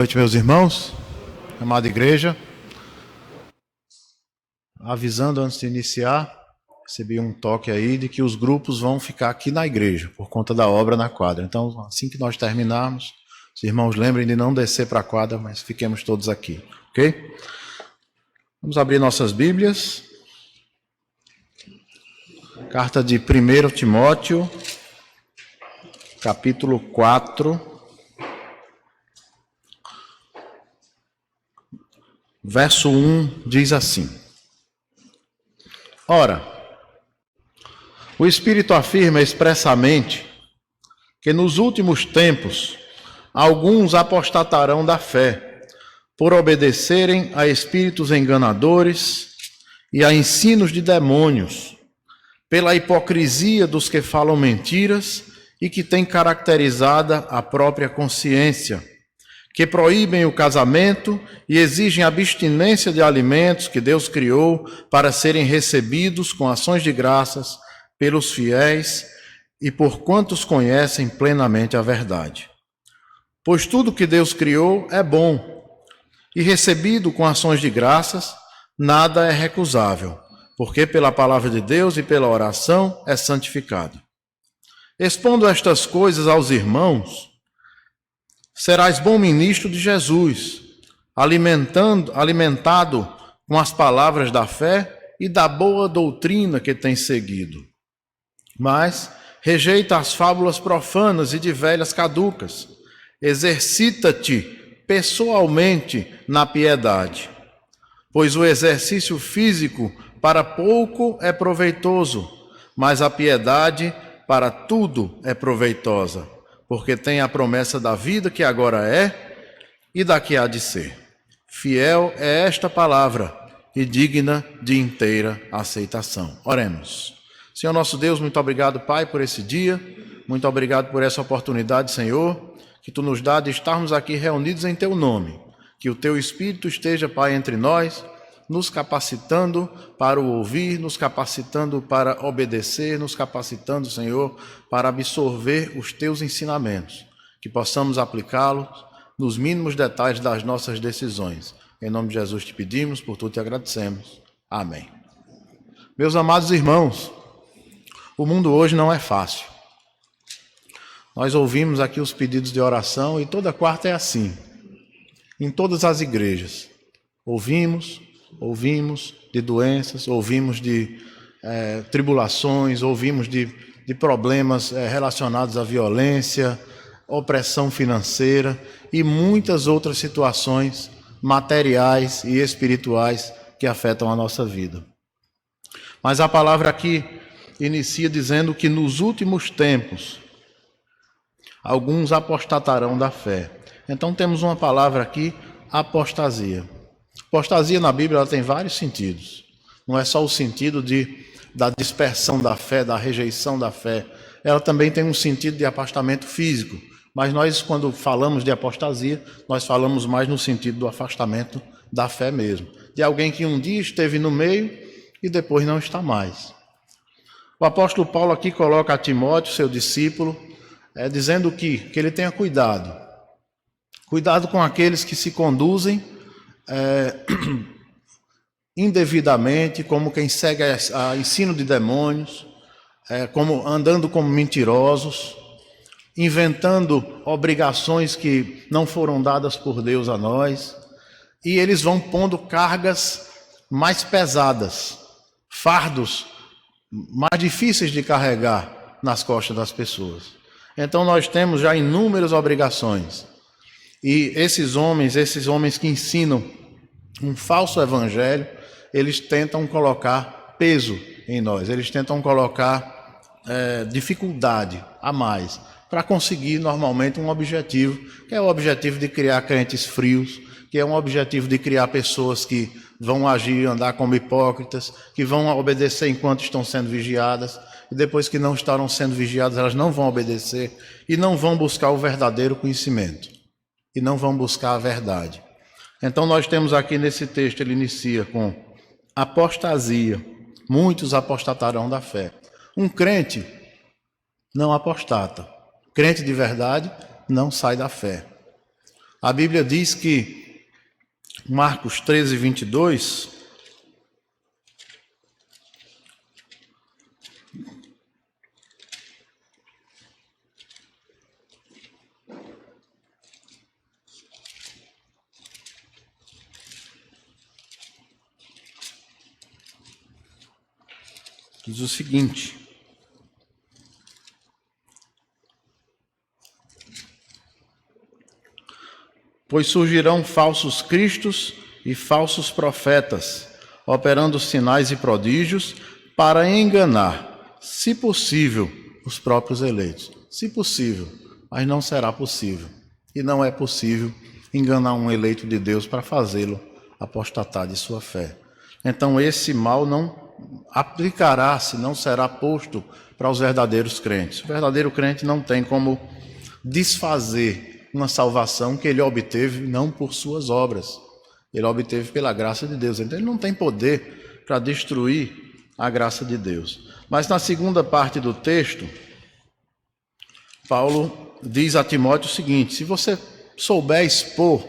Boa noite, meus irmãos, amada igreja. Avisando antes de iniciar, recebi um toque aí de que os grupos vão ficar aqui na igreja, por conta da obra na quadra. Então, assim que nós terminarmos, os irmãos lembrem de não descer para a quadra, mas fiquemos todos aqui, ok? Vamos abrir nossas Bíblias. Carta de 1 Timóteo, capítulo 4. Verso 1 diz assim: Ora, o Espírito afirma expressamente que nos últimos tempos alguns apostatarão da fé, por obedecerem a espíritos enganadores e a ensinos de demônios, pela hipocrisia dos que falam mentiras e que têm caracterizada a própria consciência, que proíbem o casamento e exigem abstinência de alimentos que Deus criou para serem recebidos com ações de graças pelos fiéis e por quantos conhecem plenamente a verdade. Pois tudo que Deus criou é bom, e recebido com ações de graças, nada é recusável, porque pela palavra de Deus e pela oração é santificado. Expondo estas coisas aos irmãos, serás bom ministro de Jesus, alimentado com as palavras da fé e da boa doutrina que tens seguido. Mas rejeita as fábulas profanas e de velhas caducas. Exercita-te pessoalmente na piedade, pois o exercício físico para pouco é proveitoso, mas a piedade para tudo é proveitosa, porque tem a promessa da vida que agora é e da que há de ser. Fiel é esta palavra e digna de inteira aceitação. Oremos. Senhor nosso Deus, muito obrigado, Pai, por esse dia. Muito obrigado por essa oportunidade, Senhor, que Tu nos dá de estarmos aqui reunidos em Teu nome. Que o Teu Espírito esteja, Pai, entre nós, nos capacitando para o ouvir, nos capacitando para obedecer, nos capacitando, Senhor, para absorver os Teus ensinamentos, que possamos aplicá-los nos mínimos detalhes das nossas decisões. Em nome de Jesus te pedimos, por tudo te agradecemos. Amém. Meus amados irmãos, o mundo hoje não é fácil. Nós ouvimos aqui os pedidos de oração e toda quarta é assim, em todas as igrejas. Ouvimos de doenças, ouvimos de tribulações, ouvimos de problemas relacionados à violência, opressão financeira e muitas outras situações materiais e espirituais que afetam a nossa vida. Mas a palavra aqui inicia dizendo que nos últimos tempos alguns apostatarão da fé. Então temos uma palavra aqui, apostasia. Apostasia na Bíblia ela tem vários sentidos. Não é só o sentido da dispersão da fé, da rejeição da fé. Ela também tem um sentido de afastamento físico. Mas nós, quando falamos de apostasia, nós falamos mais no sentido do afastamento da fé mesmo. De alguém que um dia esteve no meio e depois não está mais. O apóstolo Paulo aqui coloca a Timóteo, seu discípulo, dizendo que ele tenha cuidado. Cuidado com aqueles que se conduzem indevidamente, como quem segue a ensino de demônios, andando como mentirosos, inventando obrigações que não foram dadas por Deus a nós, e eles vão pondo cargas mais pesadas, fardos mais difíceis de carregar nas costas das pessoas. Então nós temos já inúmeras obrigações, e esses homens que ensinam um falso evangelho, eles tentam colocar peso em nós, eles tentam colocar dificuldade a mais, para conseguir normalmente um objetivo, que é o objetivo de criar crentes frios, que é um objetivo de criar pessoas que vão agir, andar como hipócritas, que vão obedecer enquanto estão sendo vigiadas, e depois que não estarão sendo vigiadas, elas não vão obedecer, e não vão buscar o verdadeiro conhecimento, e não vão buscar a verdade. Então nós temos aqui nesse texto, ele inicia com apostasia. Muitos apostatarão da fé. Um crente não apostata. Crente de verdade não sai da fé. A Bíblia diz que, Marcos 13, 22, diz o seguinte: pois surgirão falsos cristos e falsos profetas, operando sinais e prodígios para enganar, se possível, os próprios eleitos. Se possível, mas não será possível. E não é possível enganar um eleito de Deus para fazê-lo apostatar de sua fé. Então esse mal não aplicará-se, não será posto para os verdadeiros crentes. O verdadeiro crente não tem como desfazer uma salvação que ele obteve não por suas obras, ele obteve pela graça de Deus. Então ele não tem poder para destruir a graça de Deus. Mas na segunda parte do texto, Paulo diz a Timóteo o seguinte: se você souber expor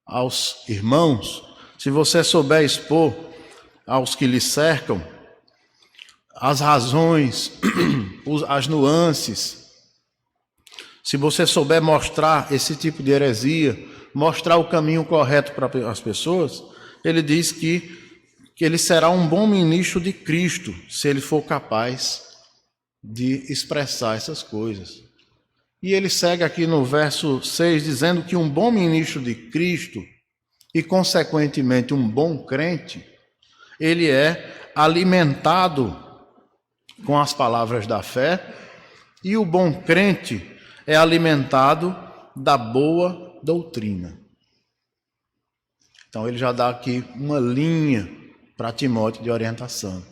aos irmãos, se você souber expor aos que lhe cercam as razões, as nuances, se você souber mostrar esse tipo de heresia, mostrar o caminho correto para as pessoas, ele diz que ele será um bom ministro de Cristo, se ele for capaz de expressar essas coisas. E ele segue aqui no verso 6, dizendo que um bom ministro de Cristo e, consequentemente, um bom crente, ele é alimentado com as palavras da fé, e o bom crente é alimentado da boa doutrina. Então ele já dá aqui uma linha para Timóteo de orientação,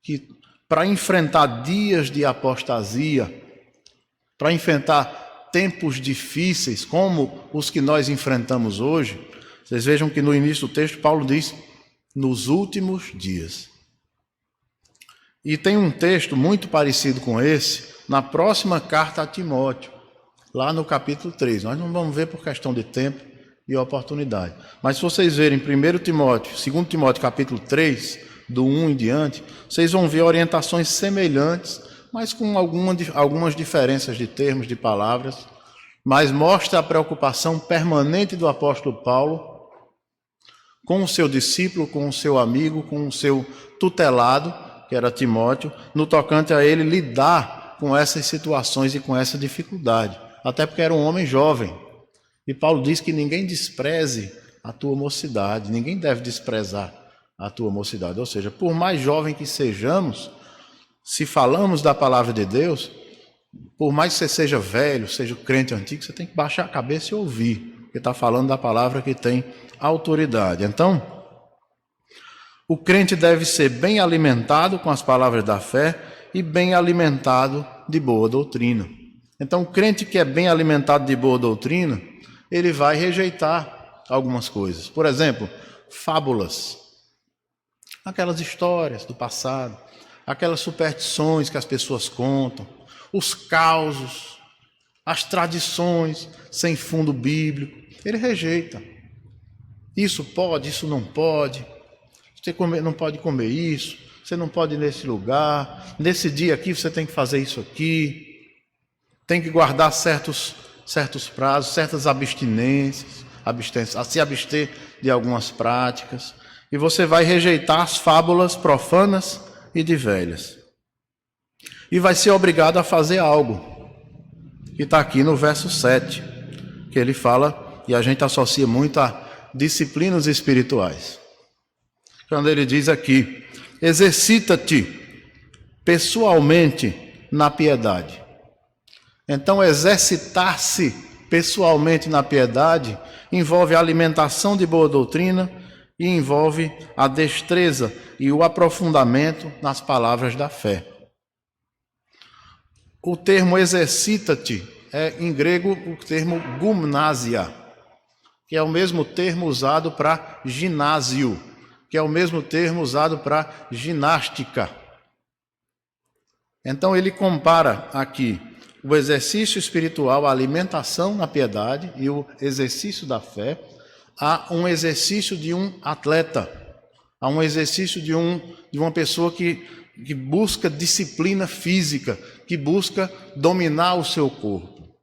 que para enfrentar dias de apostasia, para enfrentar tempos difíceis como os que nós enfrentamos hoje, vocês vejam que no início do texto Paulo diz, nos últimos dias. E tem um texto muito parecido com esse na próxima carta a Timóteo, lá no capítulo 3. Nós não vamos ver por questão de tempo e oportunidade. Mas se vocês verem 1 Timóteo, 2 Timóteo capítulo 3, do 1 em diante, vocês vão ver orientações semelhantes, mas com algumas diferenças de termos, de palavras, mas mostra a preocupação permanente do apóstolo Paulo com o seu discípulo, com o seu amigo, com o seu tutelado, que era Timóteo, no tocante a ele lidar com essas situações e com essa dificuldade, até porque era um homem jovem. E Paulo diz que ninguém despreze a tua mocidade, ninguém deve desprezar a tua mocidade. Ou seja, por mais jovem que sejamos, se falamos da palavra de Deus, por mais que você seja velho, seja crente antigo, você tem que baixar a cabeça e ouvir, porque está falando da palavra que tem autoridade. Então, o crente deve ser bem alimentado com as palavras da fé e bem alimentado de boa doutrina. Então, o crente que é bem alimentado de boa doutrina, ele vai rejeitar algumas coisas. Por exemplo, fábulas, aquelas histórias do passado, aquelas superstições que as pessoas contam, os causos, as tradições sem fundo bíblico, ele rejeita. Isso pode, isso não pode. Você não pode comer isso, você não pode ir nesse lugar, nesse dia aqui você tem que fazer isso aqui, tem que guardar certos prazos, certas abstinências, a se abster de algumas práticas, e você vai rejeitar as fábulas profanas e de velhas. E vai ser obrigado a fazer algo, que está aqui no verso 7, que ele fala, e a gente associa muito a disciplinas espirituais. Quando ele diz aqui, exercita-te pessoalmente na piedade. Então, exercitar-se pessoalmente na piedade envolve a alimentação de boa doutrina e envolve a destreza e o aprofundamento nas palavras da fé. O termo exercita-te é, em grego, o termo gymnasia, que é o mesmo termo usado para ginásio, que é o mesmo termo usado para ginástica. Então ele compara aqui o exercício espiritual, a alimentação na piedade e o exercício da fé, há um exercício de um atleta, há um exercício de uma pessoa que busca disciplina física, que busca dominar o seu corpo.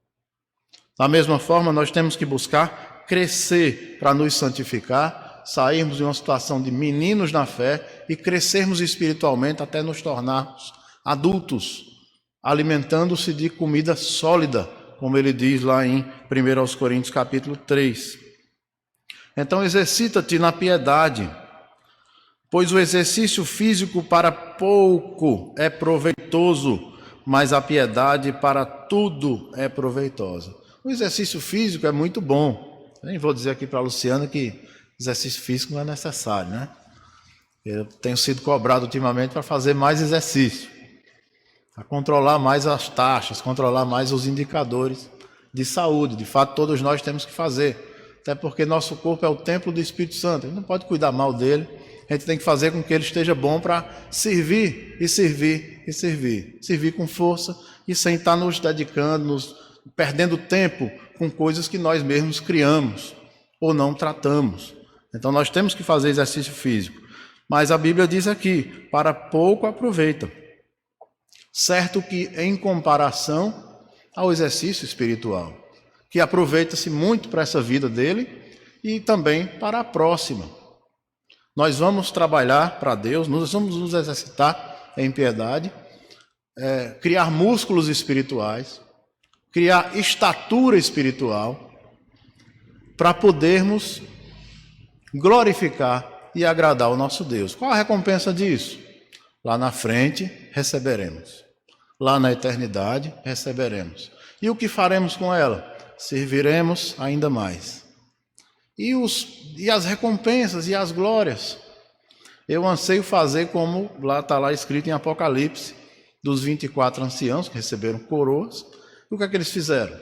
Da mesma forma, nós temos que buscar crescer para nos santificar, sairmos de uma situação de meninos na fé e crescermos espiritualmente até nos tornarmos adultos, alimentando-se de comida sólida, como ele diz lá em 1 Coríntios capítulo 3. Então exercita-te na piedade, pois o exercício físico para pouco é proveitoso, mas a piedade para tudo é proveitosa. O exercício físico é muito bom. Nem vou dizer aqui para a Luciana que exercício físico não é necessário, né? Eu tenho sido cobrado ultimamente para fazer mais exercício, para controlar mais as taxas, controlar mais os indicadores de saúde. De fato, todos nós temos que fazer, até porque nosso corpo é o templo do Espírito Santo. A gente não pode cuidar mal dele, a gente tem que fazer com que ele esteja bom para servir e servir e servir. Servir com força e sem estar nos dedicando, perdendo tempo com coisas que nós mesmos criamos ou não tratamos. Então nós temos que fazer exercício físico. Mas a Bíblia diz aqui, para pouco aproveita. Certo que em comparação ao exercício espiritual, que aproveita-se muito para essa vida dele e também para a próxima. Nós vamos trabalhar para Deus, nós vamos nos exercitar em piedade, criar músculos espirituais, criar estatura espiritual, para podermos glorificar e agradar o nosso Deus. Qual a recompensa disso? Lá na frente receberemos. Lá na eternidade receberemos. E o que faremos com ela? Serviremos ainda mais. E as recompensas e as glórias? Eu anseio fazer como está lá escrito em Apocalipse, dos 24 anciãos que receberam coroas. E o que é que eles fizeram?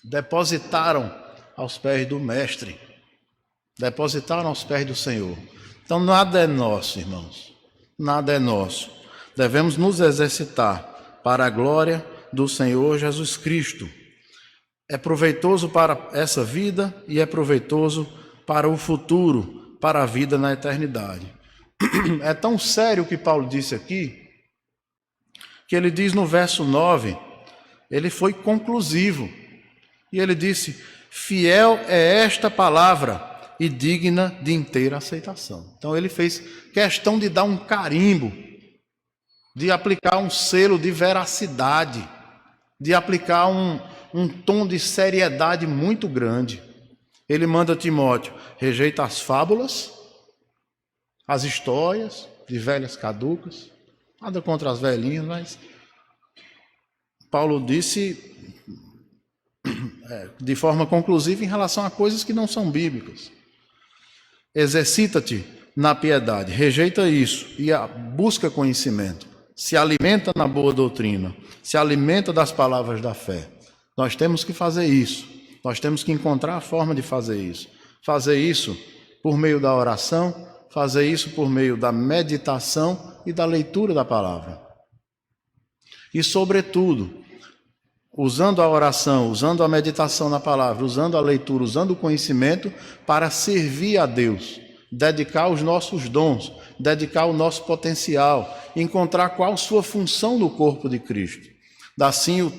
Depositaram aos pés do Mestre. Depositaram aos pés do Senhor. Então nada é nosso, irmãos. Nada é nosso. Devemos nos exercitar para a glória do Senhor Jesus Cristo. É proveitoso para essa vida e é proveitoso para o futuro, para a vida na eternidade. É tão sério o que Paulo disse aqui, que ele diz no verso 9, ele foi conclusivo. E ele disse, fiel é esta palavra e digna de inteira aceitação. Então ele fez questão de dar um carimbo, de aplicar um selo de veracidade, de aplicar um tom de seriedade muito grande. Ele manda Timóteo, rejeita as fábulas, as histórias de velhas caducas, nada contra as velhinhas, mas Paulo disse de forma conclusiva em relação a coisas que não são bíblicas. Exercita-te na piedade, rejeita isso e busca conhecimento. Se alimenta na boa doutrina, se alimenta das palavras da fé. Nós temos que fazer isso, nós temos que encontrar a forma de fazer isso. Fazer isso por meio da oração, fazer isso por meio da meditação e da leitura da palavra. E, sobretudo, usando a oração, usando a meditação na palavra, usando a leitura, usando o conhecimento para servir a Deus, dedicar os nossos dons, dedicar o nosso potencial, encontrar qual sua função no corpo de Cristo. Assim, o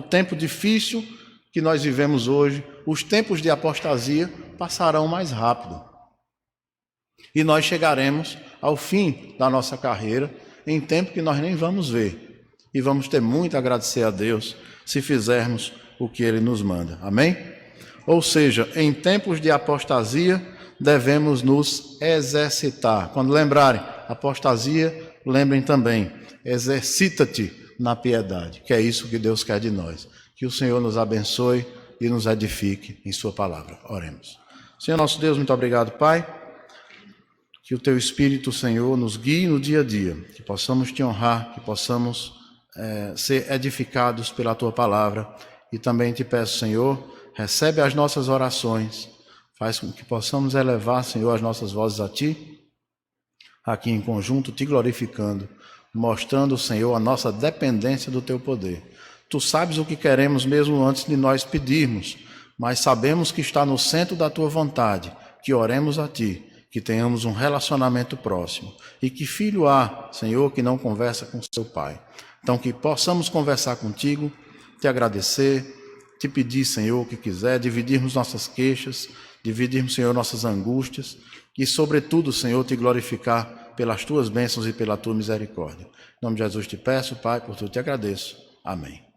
tempo difícil que nós vivemos hoje, os tempos de apostasia passarão mais rápido. E nós chegaremos ao fim da nossa carreira em tempo que nós nem vamos ver. E vamos ter muito a agradecer a Deus se fizermos o que Ele nos manda. Amém? Ou seja, em tempos de apostasia, devemos nos exercitar. Quando lembrarem apostasia, lembrem também, exercita-te na piedade, que é isso que Deus quer de nós. Que o Senhor nos abençoe e nos edifique em sua palavra. Oremos. Senhor nosso Deus, muito obrigado, Pai. Que o Teu Espírito, Senhor, nos guie no dia a dia, que possamos Te honrar, que possamos ser edificados pela Tua palavra. E também Te peço, Senhor, recebe as nossas orações, faz com que possamos elevar, Senhor, as nossas vozes a Ti, aqui em conjunto, Te glorificando, mostrando, Senhor, a nossa dependência do Teu poder. Tu sabes o que queremos mesmo antes de nós pedirmos, mas sabemos que está no centro da tua vontade, que oremos a ti, que tenhamos um relacionamento próximo. E que filho há, Senhor, que não conversa com seu pai. Então que possamos conversar contigo, te agradecer, te pedir, Senhor, o que quiser, dividirmos nossas queixas, dividirmos, Senhor, nossas angústias e, sobretudo, Senhor, te glorificar pelas tuas bênçãos e pela tua misericórdia. Em nome de Jesus te peço, Pai, por tudo te agradeço. Amém.